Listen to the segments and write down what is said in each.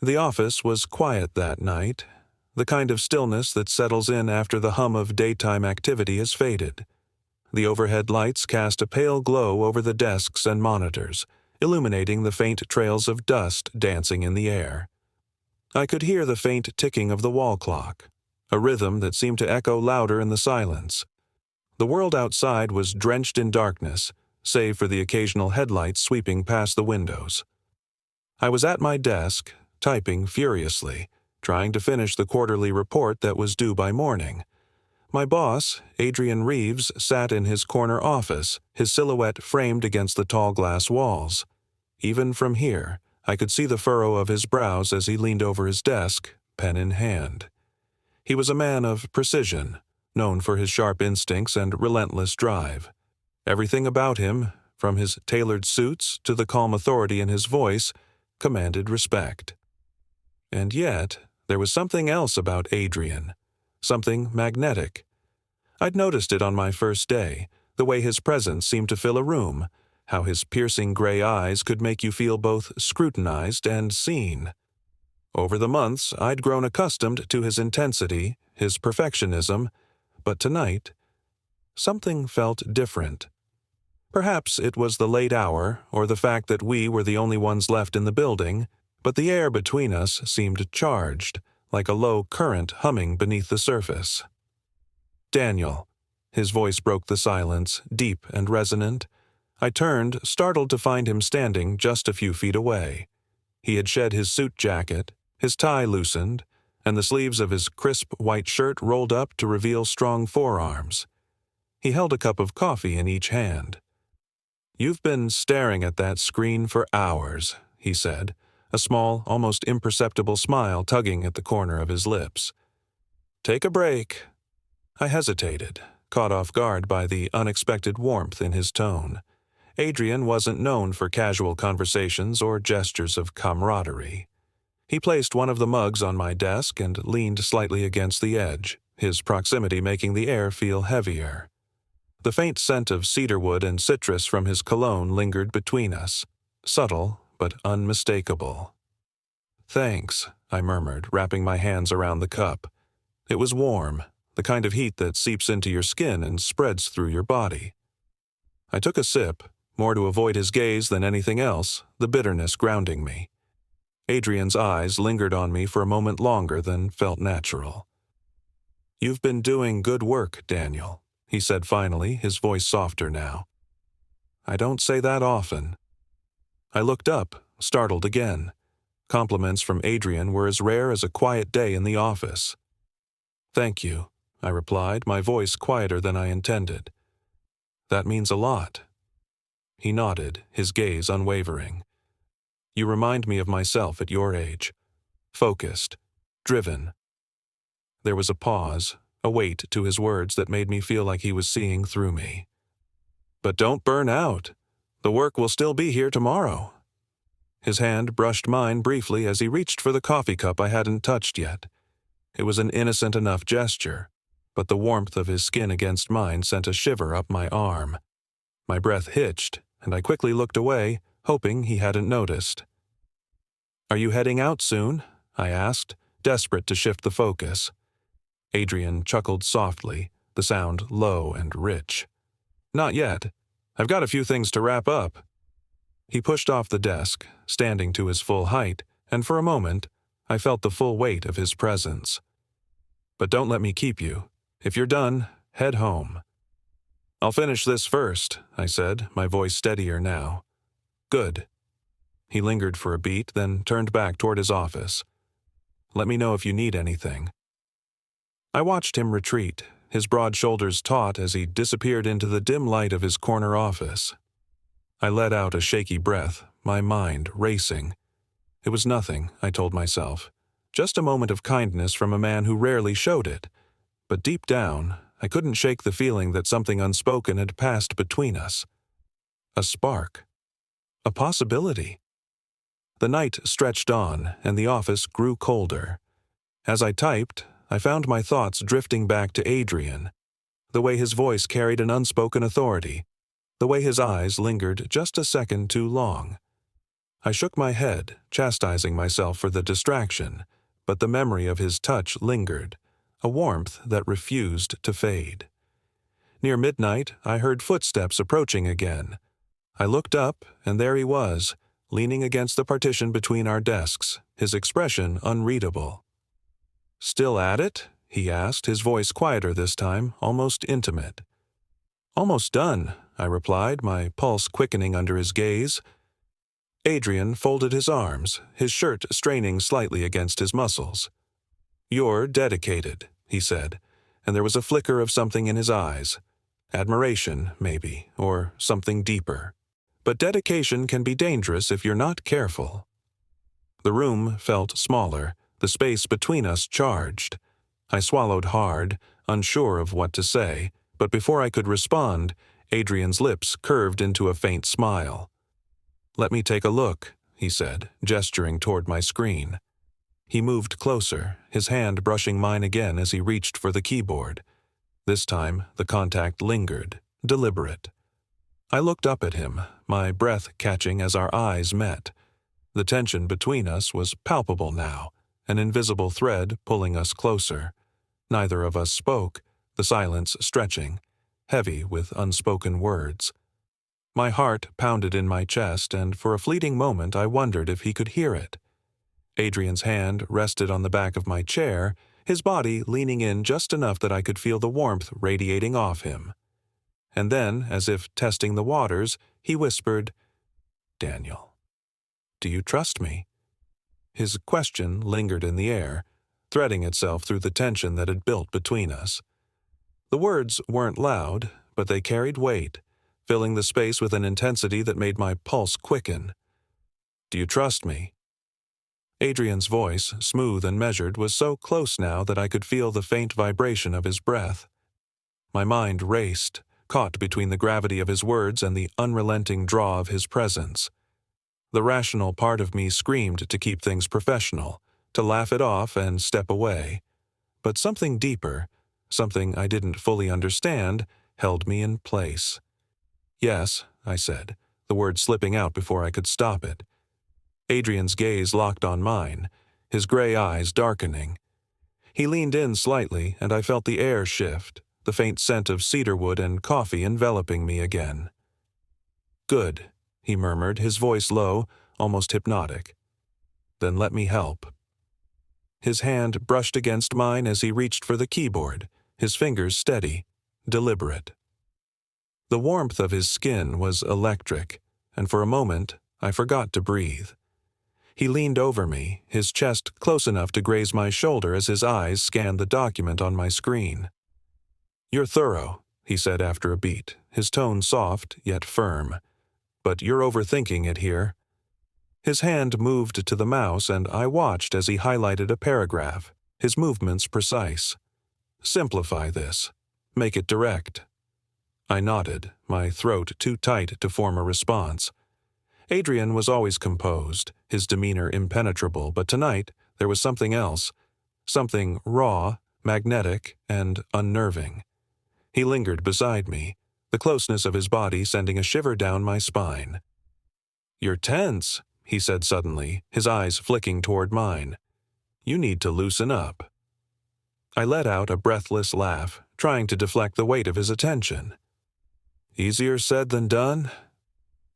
The office was quiet that night, the kind of stillness that settles in after the hum of daytime activity has faded. The overhead lights cast a pale glow over the desks and monitors, illuminating the faint trails of dust dancing in the air. I could hear the faint ticking of the wall clock, a rhythm that seemed to echo louder in the silence. The world outside was drenched in darkness, save for the occasional headlights sweeping past the windows. I was at my desk, typing furiously, trying to finish the quarterly report that was due by morning. My boss, Adrian Reeves, sat in his corner office, his silhouette framed against the tall glass walls. Even from here, I could see the furrow of his brows as he leaned over his desk, pen in hand. He was a man of precision, known for his sharp instincts and relentless drive. Everything about him, from his tailored suits to the calm authority in his voice, commanded respect. And yet, there was something else about Adrian, something magnetic. I'd noticed it on my first day, the way his presence seemed to fill a room, how his piercing gray eyes could make you feel both scrutinized and seen. Over the months, I'd grown accustomed to his intensity, his perfectionism, but tonight, something felt different. Perhaps it was the late hour, or the fact that we were the only ones left in the building, but the air between us seemed charged, like a low current humming beneath the surface. "Daniel." His voice broke the silence, deep and resonant. I turned, startled to find him standing just a few feet away. He had shed his suit jacket, his tie loosened, and the sleeves of his crisp white shirt rolled up to reveal strong forearms. He held a cup of coffee in each hand. "You've been staring at that screen for hours," he said, a small, almost imperceptible smile tugging at the corner of his lips. "Take a break." I hesitated, caught off guard by the unexpected warmth in his tone. Adrian wasn't known for casual conversations or gestures of camaraderie. He placed one of the mugs on my desk and leaned slightly against the edge, his proximity making the air feel heavier. The faint scent of cedarwood and citrus from his cologne lingered between us, subtle but unmistakable. "Thanks," I murmured, wrapping my hands around the cup. It was warm, the kind of heat that seeps into your skin and spreads through your body. I took a sip, more to avoid his gaze than anything else, the bitterness grounding me. Adrian's eyes lingered on me for a moment longer than felt natural. "You've been doing good work, Daniel," he said finally, his voice softer now. "I don't say that often." I looked up, startled again. Compliments from Adrian were as rare as a quiet day in the office. "Thank you," I replied, my voice quieter than I intended. "That means a lot." He nodded, his gaze unwavering. "You remind me of myself at your age. Focused, driven." There was a pause, a weight to his words that made me feel like he was seeing through me. "But don't burn out. The work will still be here tomorrow." His hand brushed mine briefly as he reached for the coffee cup I hadn't touched yet. It was an innocent enough gesture, but the warmth of his skin against mine sent a shiver up my arm. My breath hitched, and I quickly looked away, hoping he hadn't noticed. "Are you heading out soon?" I asked, desperate to shift the focus. Adrian chuckled softly, the sound low and rich. "Not yet. I've got a few things to wrap up." He pushed off the desk, standing to his full height, and for a moment, I felt the full weight of his presence. "But don't let me keep you. If you're done, head home." "I'll finish this first," I said, my voice steadier now. "Good." He lingered for a beat, then turned back toward his office. "Let me know if you need anything." I watched him retreat, his broad shoulders taut as he disappeared into the dim light of his corner office. I let out a shaky breath, my mind racing. It was nothing, I told myself, just a moment of kindness from a man who rarely showed it. But deep down, I couldn't shake the feeling that something unspoken had passed between us. A spark. A possibility. The night stretched on, and the office grew colder. As I typed, I found my thoughts drifting back to Adrian, the way his voice carried an unspoken authority, the way his eyes lingered just a second too long. I shook my head, chastising myself for the distraction, but the memory of his touch lingered, a warmth that refused to fade. Near midnight, I heard footsteps approaching again. I looked up, and there he was, leaning against the partition between our desks, his expression unreadable. "Still at it?" he asked, his voice quieter this time, almost intimate. "Almost done," I replied, my pulse quickening under his gaze. Adrian folded his arms, his shirt straining slightly against his muscles. "You're dedicated," he said, and there was a flicker of something in his eyes. Admiration, maybe, or something deeper. But dedication can be dangerous if you're not careful. The room felt smaller, the space between us charged. I swallowed hard, unsure of what to say, but before I could respond, Adrian's lips curved into a faint smile. "Let me take a look," he said, gesturing toward my screen. He moved closer, his hand brushing mine again as he reached for the keyboard. This time, the contact lingered, deliberate. I looked up at him, my breath catching as our eyes met. The tension between us was palpable now, an invisible thread pulling us closer. Neither of us spoke, the silence stretching, heavy with unspoken words. My heart pounded in my chest, and for a fleeting moment I wondered if he could hear it. Adrian's hand rested on the back of my chair, his body leaning in just enough that I could feel the warmth radiating off him. And then, as if testing the waters, he whispered, "Daniel, do you trust me?" His question lingered in the air, threading itself through the tension that had built between us. The words weren't loud, but they carried weight, filling the space with an intensity that made my pulse quicken. "Do you trust me?" Adrian's voice, smooth and measured, was so close now that I could feel the faint vibration of his breath. My mind raced, caught between the gravity of his words and the unrelenting draw of his presence. The rational part of me screamed to keep things professional, to laugh it off and step away. But something deeper, something I didn't fully understand, held me in place. "Yes," I said, the word slipping out before I could stop it. Adrian's gaze locked on mine, his gray eyes darkening. He leaned in slightly, and I felt the air shift, the faint scent of cedarwood and coffee enveloping me again. "Good," he murmured, his voice low, almost hypnotic. "Then let me help." His hand brushed against mine as he reached for the keyboard, his fingers steady, deliberate. The warmth of his skin was electric, and for a moment I forgot to breathe. He leaned over me, his chest close enough to graze my shoulder as his eyes scanned the document on my screen. "You're thorough," he said after a beat, his tone soft yet firm. "But you're overthinking it here." His hand moved to the mouse, and I watched as he highlighted a paragraph, his movements precise. "Simplify this. Make it direct." I nodded, my throat too tight to form a response. Adrian was always composed, his demeanor impenetrable, but tonight there was something else, something raw, magnetic, and unnerving. He lingered beside me, the closeness of his body sending a shiver down my spine. "You're tense," he said suddenly, his eyes flicking toward mine. "You need to loosen up." I let out a breathless laugh, trying to deflect the weight of his attention. "Easier said than done?"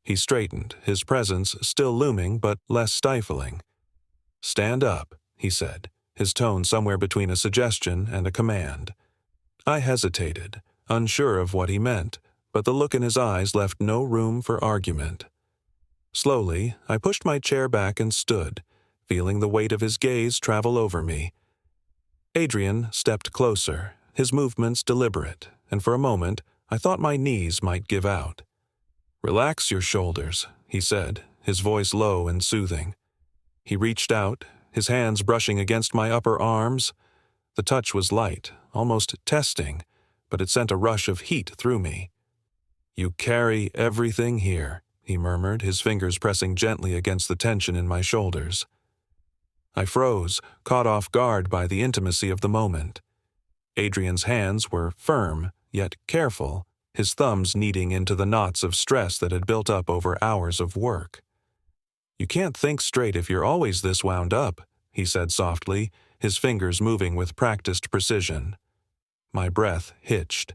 He straightened, his presence still looming but less stifling. "Stand up," he said, his tone somewhere between a suggestion and a command. I hesitated, unsure of what he meant, but the look in his eyes left no room for argument. Slowly, I pushed my chair back and stood, feeling the weight of his gaze travel over me. Adrian stepped closer, his movements deliberate, and for a moment I thought my knees might give out. "Relax your shoulders," he said, his voice low and soothing. He reached out, his hands brushing against my upper arms. The touch was light, almost testing, but it sent a rush of heat through me. "You carry everything here," he murmured, his fingers pressing gently against the tension in my shoulders. I froze, caught off guard by the intimacy of the moment. Adrian's hands were firm, yet careful, his thumbs kneading into the knots of stress that had built up over hours of work. "You can't think straight if you're always this wound up," he said softly, his fingers moving with practiced precision. My breath hitched,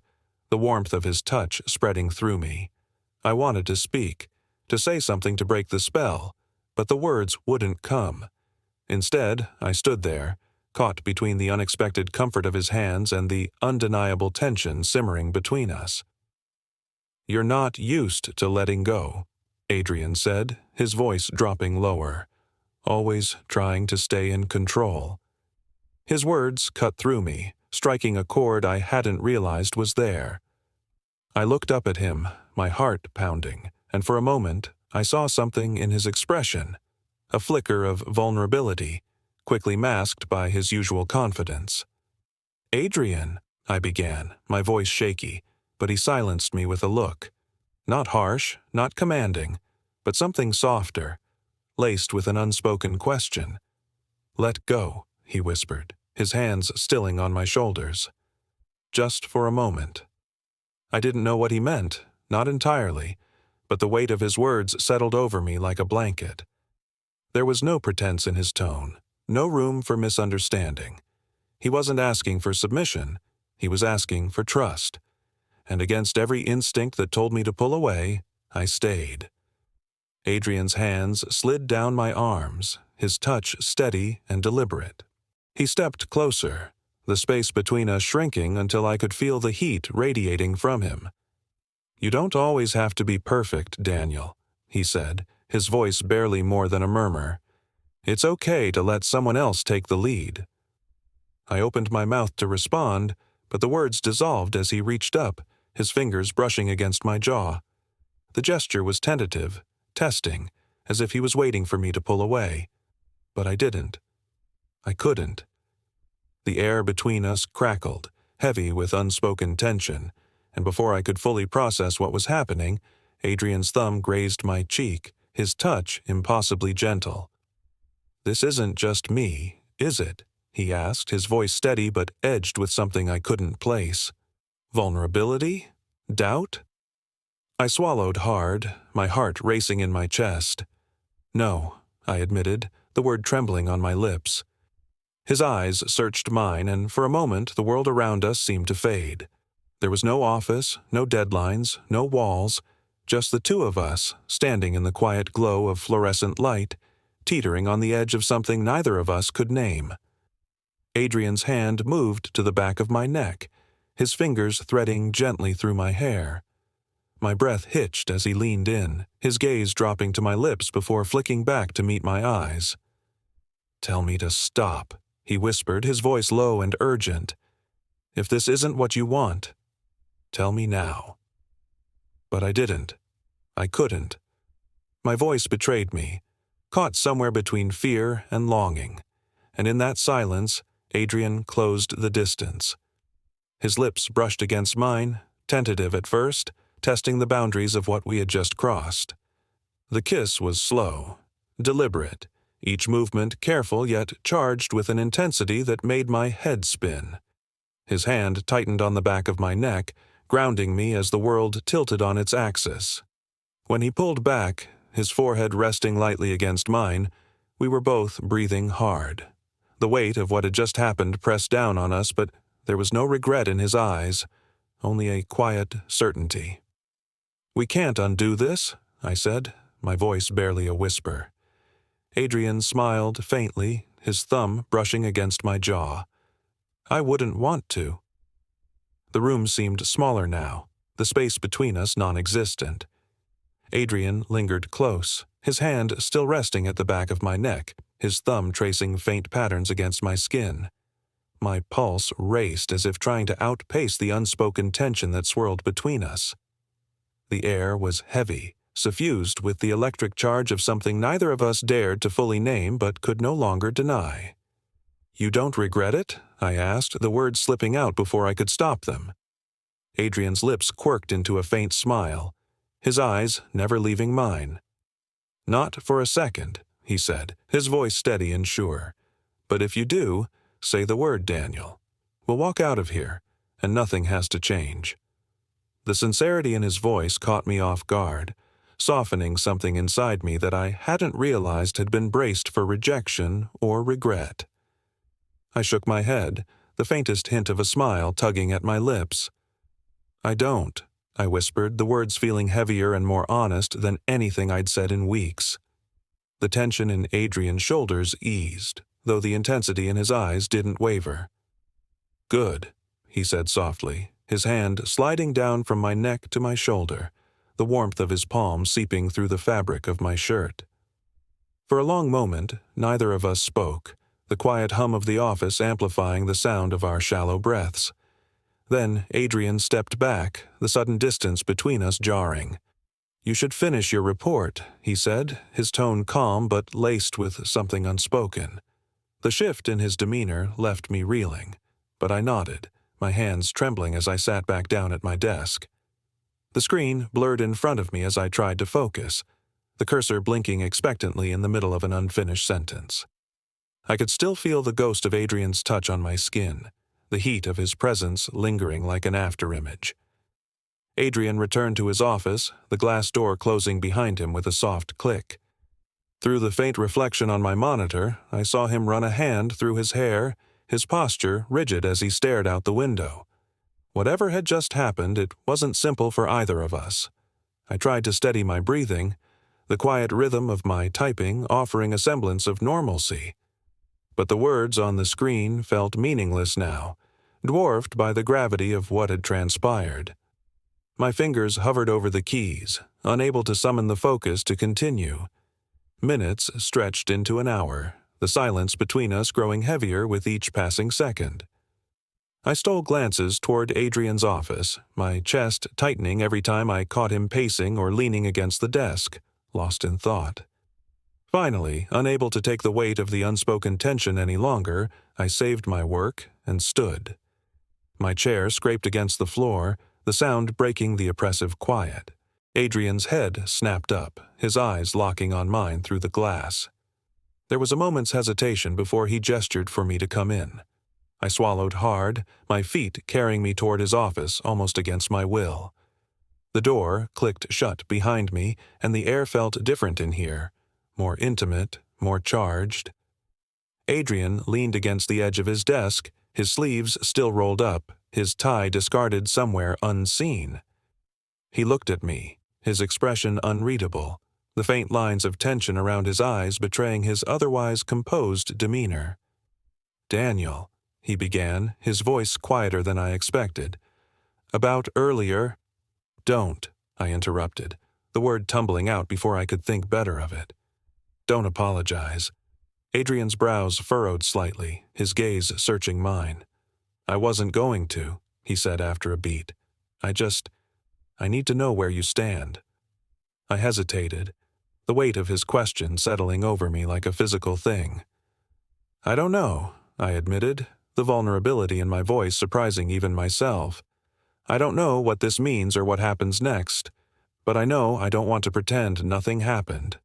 the warmth of his touch spreading through me. I wanted to speak, to say something to break the spell, but the words wouldn't come. Instead, I stood there, caught between the unexpected comfort of his hands and the undeniable tension simmering between us. "You're not used to letting go," Adrian said, his voice dropping lower, always trying to stay in control. His words cut through me, striking a chord I hadn't realized was there. I looked up at him, my heart pounding, and for a moment I saw something in his expression, a flicker of vulnerability, quickly masked by his usual confidence. "Adrian," I began, my voice shaky, but he silenced me with a look. Not harsh, not commanding, but something softer, laced with an unspoken question. "Let go," he whispered, his hands stilling on my shoulders. Just for a moment. I didn't know what he meant, not entirely, but the weight of his words settled over me like a blanket. There was no pretense in his tone, no room for misunderstanding. He wasn't asking for submission, he was asking for trust. And against every instinct that told me to pull away, I stayed. Adrian's hands slid down my arms, his touch steady and deliberate. He stepped closer, the space between us shrinking until I could feel the heat radiating from him. "You don't always have to be perfect, Daniel," he said, his voice barely more than a murmur. "It's okay to let someone else take the lead." I opened my mouth to respond, but the words dissolved as he reached up, his fingers brushing against my jaw. The gesture was tentative, testing, as if he was waiting for me to pull away. But I didn't. I couldn't. The air between us crackled, heavy with unspoken tension, and before I could fully process what was happening, Adrian's thumb grazed my cheek, his touch impossibly gentle. "This isn't just me, is it?" he asked, his voice steady but edged with something I couldn't place. Vulnerability? Doubt? I swallowed hard, my heart racing in my chest. "No," I admitted, the word trembling on my lips. His eyes searched mine, and for a moment the world around us seemed to fade. There was no office, no deadlines, no walls, just the two of us, standing in the quiet glow of fluorescent light, teetering on the edge of something neither of us could name. Adrian's hand moved to the back of my neck, his fingers threading gently through my hair. My breath hitched as he leaned in, his gaze dropping to my lips before flicking back to meet my eyes. "Tell me to stop," he whispered, his voice low and urgent. "If this isn't what you want, tell me now." But I didn't. I couldn't. My voice betrayed me, caught somewhere between fear and longing, and in that silence, Adrian closed the distance. His lips brushed against mine, tentative at first, testing the boundaries of what we had just crossed. The kiss was slow, deliberate, each movement careful yet charged with an intensity that made my head spin. His hand tightened on the back of my neck, grounding me as the world tilted on its axis. When he pulled back, his forehead resting lightly against mine, we were both breathing hard. The weight of what had just happened pressed down on us, but there was no regret in his eyes, only a quiet certainty. "We can't undo this," I said, my voice barely a whisper. Adrian smiled faintly, his thumb brushing against my jaw. "I wouldn't want to." The room seemed smaller now, the space between us non-existent. Adrian lingered close, his hand still resting at the back of my neck, his thumb tracing faint patterns against my skin. My pulse raced as if trying to outpace the unspoken tension that swirled between us. The air was heavy, suffused with the electric charge of something neither of us dared to fully name but could no longer deny. "You don't regret it?" I asked, the words slipping out before I could stop them. Adrian's lips quirked into a faint smile, his eyes never leaving mine. "Not for a second," he said, his voice steady and sure. "But if you do, say the word, Daniel. We'll walk out of here, and nothing has to change." The sincerity in his voice caught me off guard, softening something inside me that I hadn't realized had been braced for rejection or regret. I shook my head, the faintest hint of a smile tugging at my lips. "I don't," I whispered, the words feeling heavier and more honest than anything I'd said in weeks. The tension in Adrian's shoulders eased, though the intensity in his eyes didn't waver. "Good," he said softly, his hand sliding down from my neck to my shoulder, the warmth of his palm seeping through the fabric of my shirt. For a long moment, neither of us spoke, the quiet hum of the office amplifying the sound of our shallow breaths. Then Adrian stepped back, the sudden distance between us jarring. "You should finish your report," he said, his tone calm but laced with something unspoken. The shift in his demeanor left me reeling, but I nodded, my hands trembling as I sat back down at my desk. The screen blurred in front of me as I tried to focus, the cursor blinking expectantly in the middle of an unfinished sentence. I could still feel the ghost of Adrian's touch on my skin, the heat of his presence lingering like an afterimage. Adrian returned to his office, the glass door closing behind him with a soft click. Through the faint reflection on my monitor, I saw him run a hand through his hair, his posture rigid as he stared out the window. Whatever had just happened, it wasn't simple for either of us. I tried to steady my breathing, the quiet rhythm of my typing offering a semblance of normalcy. But the words on the screen felt meaningless now, dwarfed by the gravity of what had transpired. My fingers hovered over the keys, unable to summon the focus to continue. Minutes stretched into an hour, the silence between us growing heavier with each passing second. I stole glances toward Adrian's office, my chest tightening every time I caught him pacing or leaning against the desk, lost in thought. Finally, unable to take the weight of the unspoken tension any longer, I saved my work and stood. My chair scraped against the floor, the sound breaking the oppressive quiet. Adrian's head snapped up, his eyes locking on mine through the glass. There was a moment's hesitation before he gestured for me to come in. I swallowed hard, my feet carrying me toward his office almost against my will. The door clicked shut behind me, and the air felt different in here, more intimate, more charged. Adrian leaned against the edge of his desk, his sleeves still rolled up, his tie discarded somewhere unseen. He looked at me, his expression unreadable, the faint lines of tension around his eyes betraying his otherwise composed demeanor. "Daniel," he began, his voice quieter than I expected. "About earlier—" "Don't," I interrupted, the word tumbling out before I could think better of it. "Don't apologize." Adrian's brows furrowed slightly, his gaze searching mine. "I wasn't going to," he said after a beat. I need to know where you stand." I hesitated, the weight of his question settling over me like a physical thing. "I don't know," I admitted, the vulnerability in my voice surprising even myself. "I don't know what this means or what happens next, but I know I don't want to pretend nothing happened."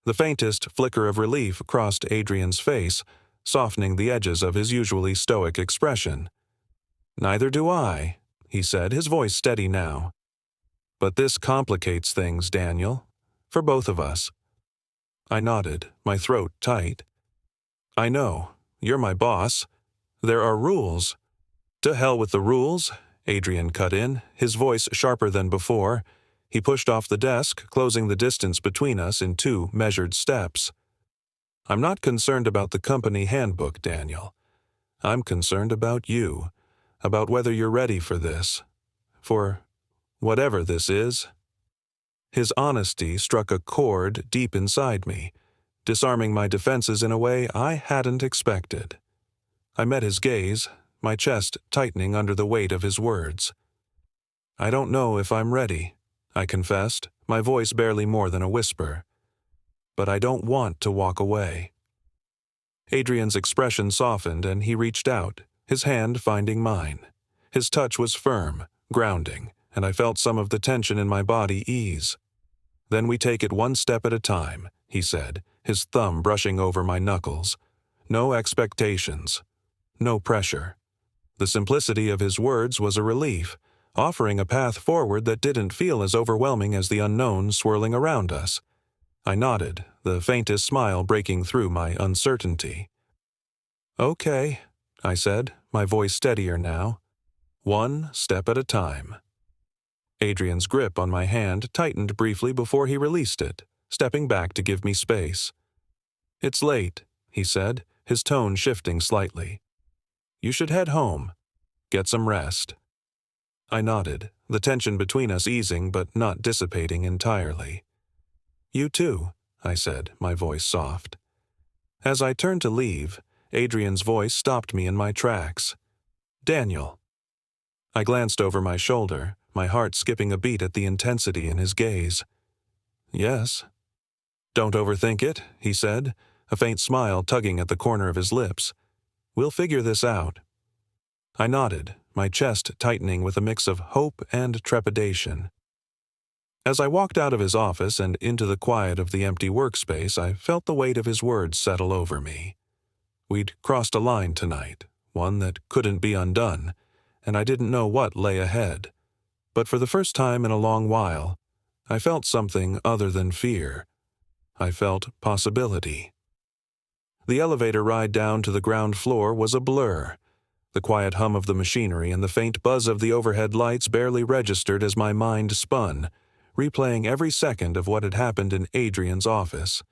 The faintest flicker of relief crossed Adrian's face, softening the edges of his usually stoic expression. "Neither do I," he said, his voice steady now. "But this complicates things, Daniel, for both of us." I nodded, my throat tight. "I know. You're my boss. There are rules." "To hell with the rules," Adrian cut in, his voice sharper than before. He pushed off the desk, closing the distance between us in 2 measured steps. "I'm not concerned about the company handbook, Daniel. I'm concerned about you, about whether you're ready for this. For whatever this is." His honesty struck a chord deep inside me, disarming my defenses in a way I hadn't expected. I met his gaze, my chest tightening under the weight of his words. "I don't know if I'm ready," I confessed, my voice barely more than a whisper. "But I don't want to walk away." Adrian's expression softened and he reached out, his hand finding mine. His touch was firm, grounding, and I felt some of the tension in my body ease. "Then we take it one step at a time," he said, his thumb brushing over my knuckles. "No expectations. No pressure." The simplicity of his words was a relief, offering a path forward that didn't feel as overwhelming as the unknown swirling around us. I nodded, the faintest smile breaking through my uncertainty. "Okay," I said, my voice steadier now. "One step at a time." Adrian's grip on my hand tightened briefly before he released it, stepping back to give me space. "It's late," he said, his tone shifting slightly. "You should head home. Get some rest." I nodded, the tension between us easing but not dissipating entirely. "You too," I said, my voice soft. As I turned to leave, Adrian's voice stopped me in my tracks. "Daniel." I glanced over my shoulder, my heart skipping a beat at the intensity in his gaze. "Yes." "Don't overthink it," he said, a faint smile tugging at the corner of his lips. "We'll figure this out." I nodded, my chest tightening with a mix of hope and trepidation. As I walked out of his office and into the quiet of the empty workspace, I felt the weight of his words settle over me. We'd crossed a line tonight, one that couldn't be undone, and I didn't know what lay ahead. But for the first time in a long while, I felt something other than fear. I felt possibility. The elevator ride down to the ground floor was a blur. The quiet hum of the machinery and the faint buzz of the overhead lights barely registered as my mind spun, replaying every second of what had happened in Adrian's office.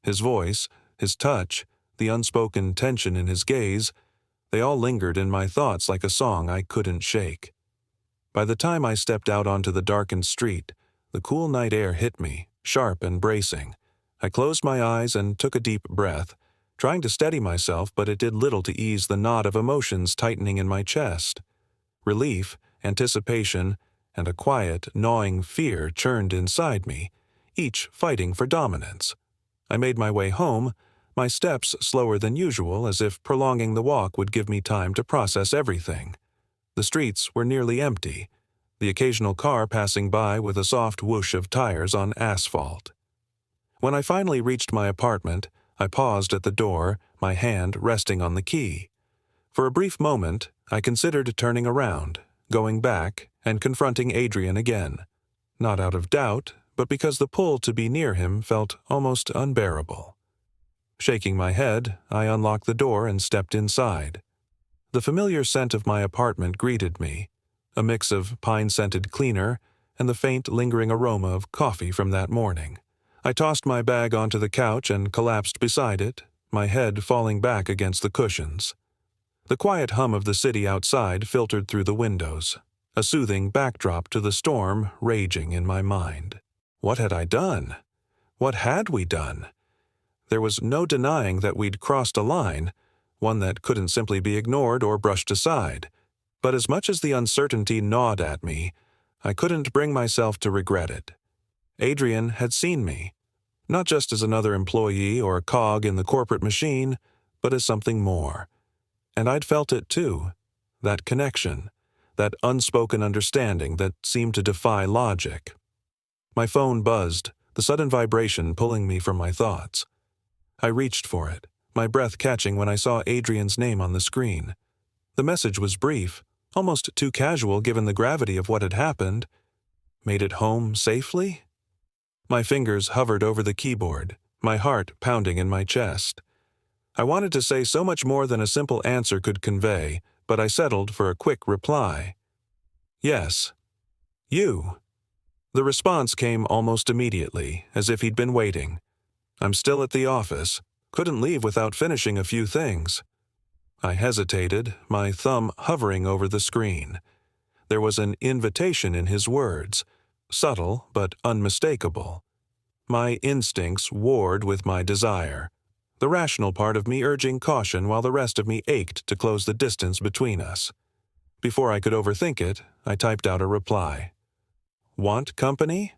His voice, his touch, the unspoken tension in his gaze, they all lingered in my thoughts like a song I couldn't shake. By the time I stepped out onto the darkened street, the cool night air hit me, sharp and bracing. I closed my eyes and took a deep breath, trying to steady myself, but it did little to ease the knot of emotions tightening in my chest. Relief, anticipation, and a quiet, gnawing fear churned inside me, each fighting for dominance. I made my way home, my steps slower than usual, as if prolonging the walk would give me time to process everything. The streets were nearly empty, the occasional car passing by with a soft whoosh of tires on asphalt. When I finally reached my apartment, I paused at the door, my hand resting on the key. For a brief moment, I considered turning around, going back, and confronting Adrian again. Not out of doubt, but because the pull to be near him felt almost unbearable. Shaking my head, I unlocked the door and stepped inside. The familiar scent of my apartment greeted me, a mix of pine-scented cleaner and the faint, lingering aroma of coffee from that morning. I tossed my bag onto the couch and collapsed beside it, my head falling back against the cushions. The quiet hum of the city outside filtered through the windows, a soothing backdrop to the storm raging in my mind. What had I done? What had we done? There was no denying that we'd crossed a line, one that couldn't simply be ignored or brushed aside. But as much as the uncertainty gnawed at me, I couldn't bring myself to regret it. Adrian had seen me, not just as another employee or cog in the corporate machine, but as something more. And I'd felt it too, that connection, that unspoken understanding that seemed to defy logic. My phone buzzed, the sudden vibration pulling me from my thoughts. I reached for it, my breath catching when I saw Adrian's name on the screen. The message was brief, almost too casual given the gravity of what had happened. Made it home safely? My fingers hovered over the keyboard, my heart pounding in my chest. I wanted to say so much more than a simple answer could convey, but I settled for a quick reply. "Yes. You." The response came almost immediately, as if he'd been waiting. "I'm still at the office. Couldn't leave without finishing a few things." I hesitated, my thumb hovering over the screen. There was an invitation in his words, subtle but unmistakable. My instincts warred with my desire, the rational part of me urging caution while the rest of me ached to close the distance between us. Before I could overthink it, I typed out a reply. "Want company?"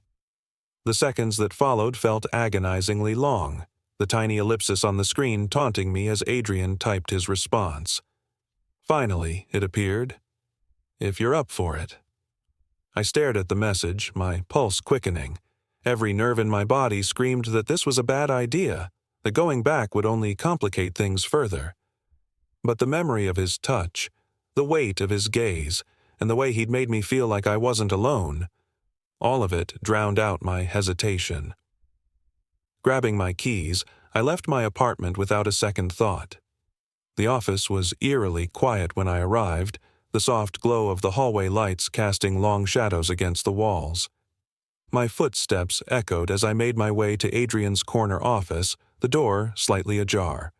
The seconds that followed felt agonizingly long, the tiny ellipsis on the screen taunting me as Adrian typed his response. Finally, it appeared. "If you're up for it." I stared at the message, my pulse quickening. Every nerve in my body screamed that this was a bad idea, that going back would only complicate things further. But the memory of his touch, the weight of his gaze, and the way he'd made me feel like I wasn't alone. All of it drowned out my hesitation. Grabbing my keys, I left my apartment without a second thought. The office was eerily quiet when I arrived, the soft glow of the hallway lights casting long shadows against the walls. My footsteps echoed as I made my way to Adrian's corner office, the door slightly ajar.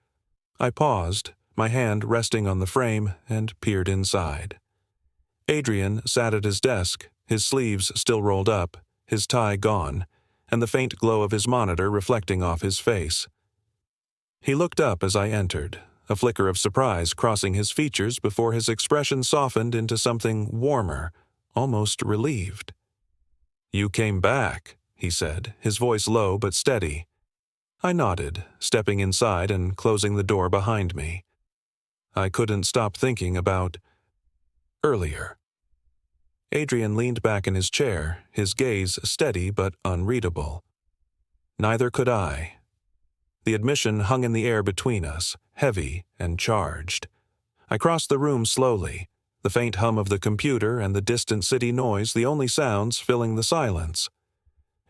I paused, my hand resting on the frame, and peered inside. Adrian sat at his desk, his sleeves still rolled up, his tie gone, and the faint glow of his monitor reflecting off his face. He looked up as I entered, a flicker of surprise crossing his features before his expression softened into something warmer, almost relieved. "You came back," he said, his voice low but steady. I nodded, stepping inside and closing the door behind me. I couldn't stop thinking about earlier. Adrian leaned back in his chair, his gaze steady but unreadable. Neither could I. The admission hung in the air between us, heavy and charged. I crossed the room slowly, the faint hum of the computer and the distant city noise the only sounds filling the silence.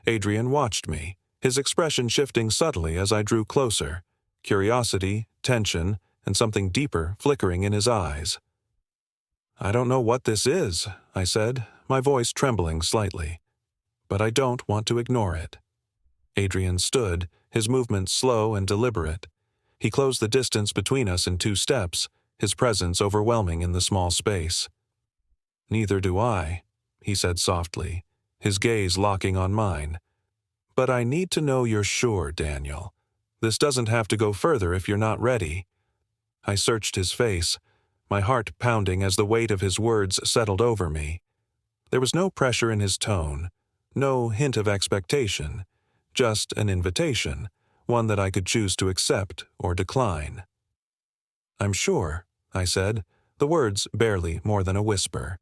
Adrian watched me, his expression shifting subtly as I drew closer, curiosity, tension, and something deeper flickering in his eyes. "I don't know what this is," I said, my voice trembling slightly. "But I don't want to ignore it." Adrian stood, his movements slow and deliberate. He closed the distance between us in 2 steps, his presence overwhelming in the small space. "Neither do I," he said softly, his gaze locking on mine. "But I need to know you're sure, Daniel. This doesn't have to go further if you're not ready." I searched his face, my heart pounding as the weight of his words settled over me. There was no pressure in his tone, no hint of expectation, just an invitation, one that I could choose to accept or decline. "I'm sure," I said, the words barely more than a whisper.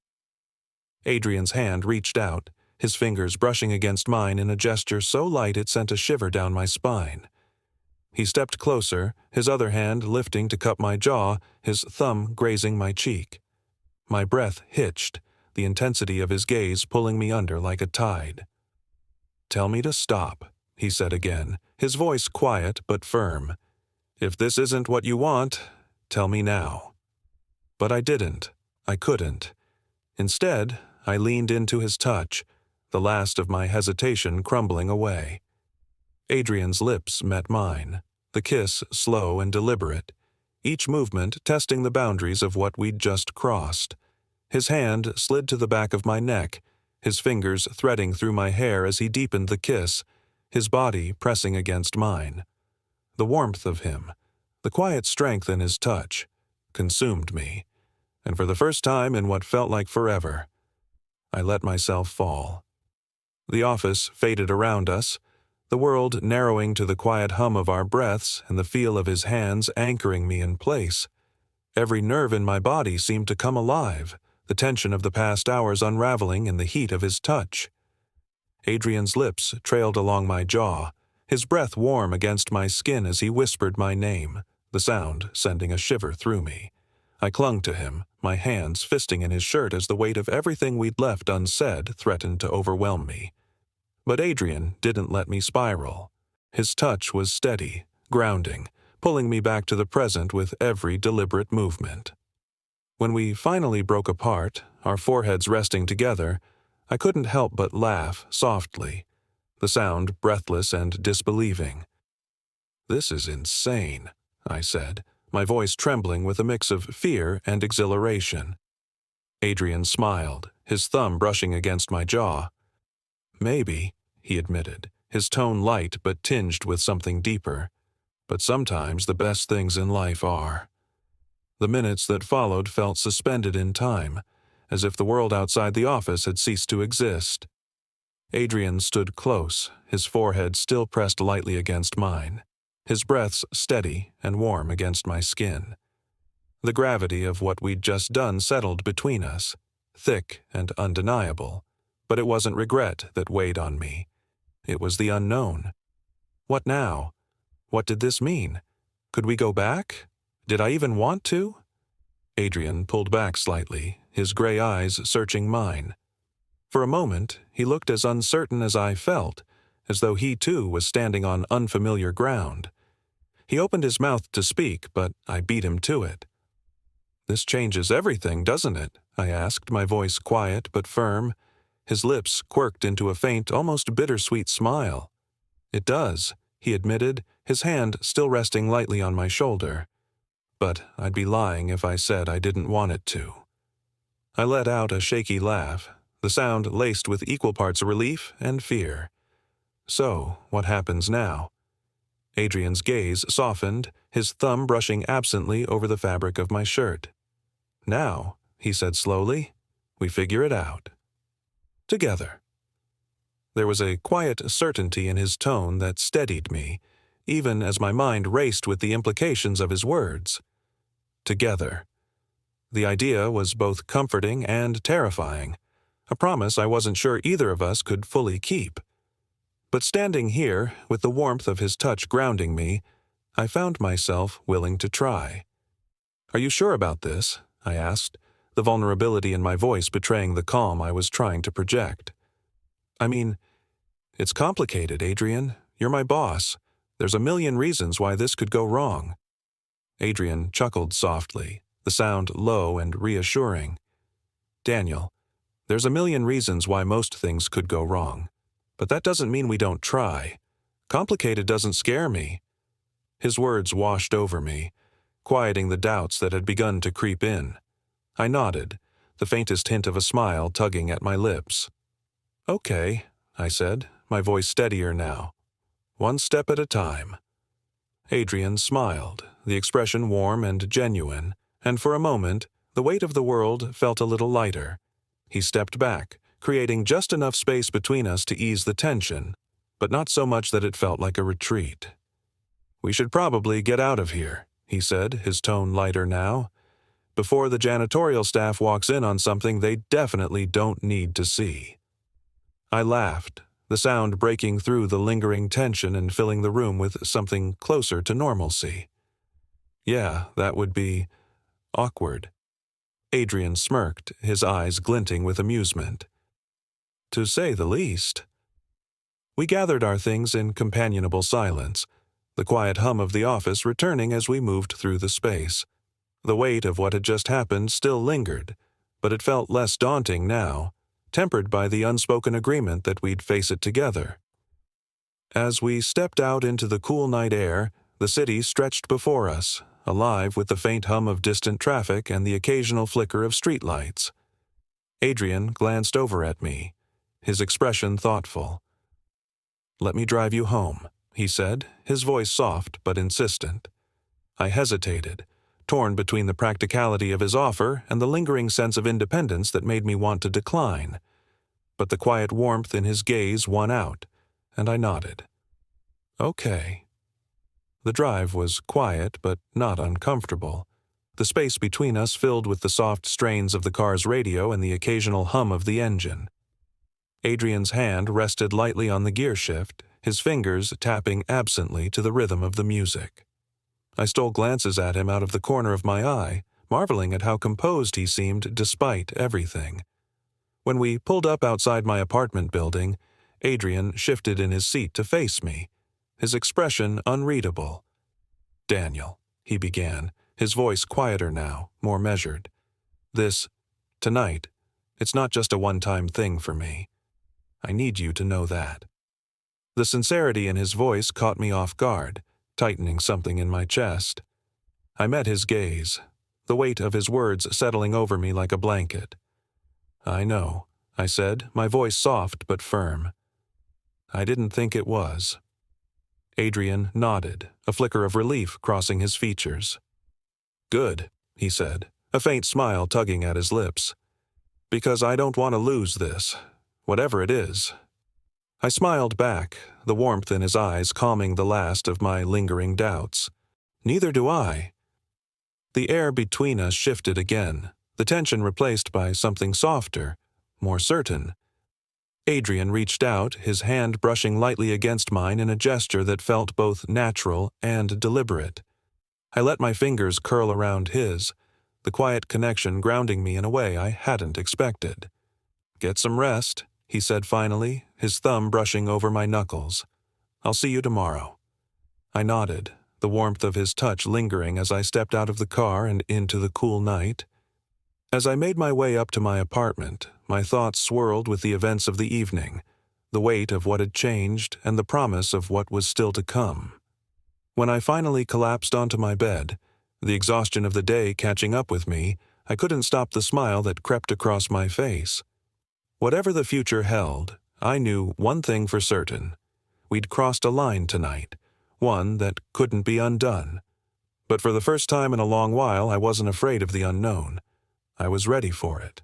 Adrian's hand reached out, his fingers brushing against mine in a gesture so light it sent a shiver down my spine. He stepped closer, his other hand lifting to cup my jaw, his thumb grazing my cheek. My breath hitched, the intensity of his gaze pulling me under like a tide. "Tell me to stop," he said again, his voice quiet but firm. "If this isn't what you want, tell me now." But I didn't. I couldn't. Instead, I leaned into his touch, the last of my hesitation crumbling away. Adrian's lips met mine, the kiss slow and deliberate, each movement testing the boundaries of what we'd just crossed. His hand slid to the back of my neck, his fingers threading through my hair as he deepened the kiss, his body pressing against mine. The warmth of him, the quiet strength in his touch, consumed me, and for the first time in what felt like forever, I let myself fall. The office faded around us, the world narrowing to the quiet hum of our breaths and the feel of his hands anchoring me in place. Every nerve in my body seemed to come alive, the tension of the past hours unraveling in the heat of his touch. Adrian's lips trailed along my jaw, his breath warm against my skin as he whispered my name, the sound sending a shiver through me. I clung to him, my hands fisting in his shirt as the weight of everything we'd left unsaid threatened to overwhelm me. But Adrian didn't let me spiral. His touch was steady, grounding, pulling me back to the present with every deliberate movement. When we finally broke apart, our foreheads resting together, I couldn't help but laugh softly, the sound breathless and disbelieving. "This is insane," I said, my voice trembling with a mix of fear and exhilaration. Adrian smiled, his thumb brushing against my jaw. "Maybe," he admitted, his tone light but tinged with something deeper. "But sometimes the best things in life are." The minutes that followed felt suspended in time, as if the world outside the office had ceased to exist. Adrian stood close, his forehead still pressed lightly against mine, his breaths steady and warm against my skin. The gravity of what we'd just done settled between us, thick and undeniable, but it wasn't regret that weighed on me. It was the unknown. What now? What did this mean? Could we go back? Did I even want to? Adrian pulled back slightly, his gray eyes searching mine. For a moment, he looked as uncertain as I felt, as though he too was standing on unfamiliar ground. He opened his mouth to speak, but I beat him to it. "This changes everything, doesn't it?" I asked, my voice quiet but firm. His lips quirked into a faint, almost bittersweet smile. "It does," he admitted, his hand still resting lightly on my shoulder. But I'd be lying if I said I didn't want it to. I let out a shaky laugh, the sound laced with equal parts relief and fear. "So, what happens now?" Adrian's gaze softened, his thumb brushing absently over the fabric of my shirt. "Now," he said slowly, "we figure it out. Together." There was a quiet certainty in his tone that steadied me, even as my mind raced with the implications of his words. Together. The idea was both comforting and terrifying, a promise I wasn't sure either of us could fully keep. But standing here, with the warmth of his touch grounding me, I found myself willing to try. "Are you sure about this?" I asked, the vulnerability in my voice betraying the calm I was trying to project. "I mean, it's complicated, Adrian. You're my boss. There's a million reasons why this could go wrong." Adrian chuckled softly, the sound low and reassuring. "Daniel, there's a million reasons why most things could go wrong. But that doesn't mean we don't try. Complicated doesn't scare me." His words washed over me, quieting the doubts that had begun to creep in. I nodded, the faintest hint of a smile tugging at my lips. "Okay," I said, my voice steadier now. "One step at a time." Adrian smiled, the expression warm and genuine, and for a moment, the weight of the world felt a little lighter. He stepped back, creating just enough space between us to ease the tension, but not so much that it felt like a retreat. "We should probably get out of here," he said, his tone lighter now. "Before the janitorial staff walks in on something they definitely don't need to see." I laughed, the sound breaking through the lingering tension and filling the room with something closer to normalcy. "Yeah, that would be awkward." Adrian smirked, his eyes glinting with amusement. "To say the least." We gathered our things in companionable silence, the quiet hum of the office returning as we moved through the space. The weight of what had just happened still lingered, but it felt less daunting now, tempered by the unspoken agreement that we'd face it together. As we stepped out into the cool night air, the city stretched before us, alive with the faint hum of distant traffic and the occasional flicker of streetlights. Adrian glanced over at me, his expression thoughtful. "Let me drive you home," he said, his voice soft but insistent. I hesitated, torn between the practicality of his offer and the lingering sense of independence that made me want to decline. But the quiet warmth in his gaze won out, and I nodded. "Okay." The drive was quiet but not uncomfortable, the space between us filled with the soft strains of the car's radio and the occasional hum of the engine. Adrian's hand rested lightly on the gear shift, his fingers tapping absently to the rhythm of the music. I stole glances at him out of the corner of my eye, marveling at how composed he seemed despite everything. When we pulled up outside my apartment building, Adrian shifted in his seat to face me, his expression unreadable. "Daniel," he began, his voice quieter now, more measured. Tonight, it's not just a one-time thing for me. I need you to know that." The sincerity in his voice caught me off guard, tightening something in my chest. I met his gaze, the weight of his words settling over me like a blanket. "I know," I said, my voice soft but firm. "I didn't think it was." Adrian nodded, a flicker of relief crossing his features. "Good," he said, a faint smile tugging at his lips. "Because I don't want to lose this, whatever it is." I smiled back, the warmth in his eyes calming the last of my lingering doubts. "Neither do I." The air between us shifted again, the tension replaced by something softer, more certain. Adrian reached out, his hand brushing lightly against mine in a gesture that felt both natural and deliberate. I let my fingers curl around his, the quiet connection grounding me in a way I hadn't expected. "Get some rest," he said finally, his thumb brushing over my knuckles. "I'll see you tomorrow." I nodded, the warmth of his touch lingering as I stepped out of the car and into the cool night. As I made my way up to my apartment, my thoughts swirled with the events of the evening, the weight of what had changed and the promise of what was still to come. When I finally collapsed onto my bed, the exhaustion of the day catching up with me, I couldn't stop the smile that crept across my face. Whatever the future held, I knew one thing for certain. We'd crossed a line tonight, one that couldn't be undone. But for the first time in a long while, I wasn't afraid of the unknown. I was ready for it.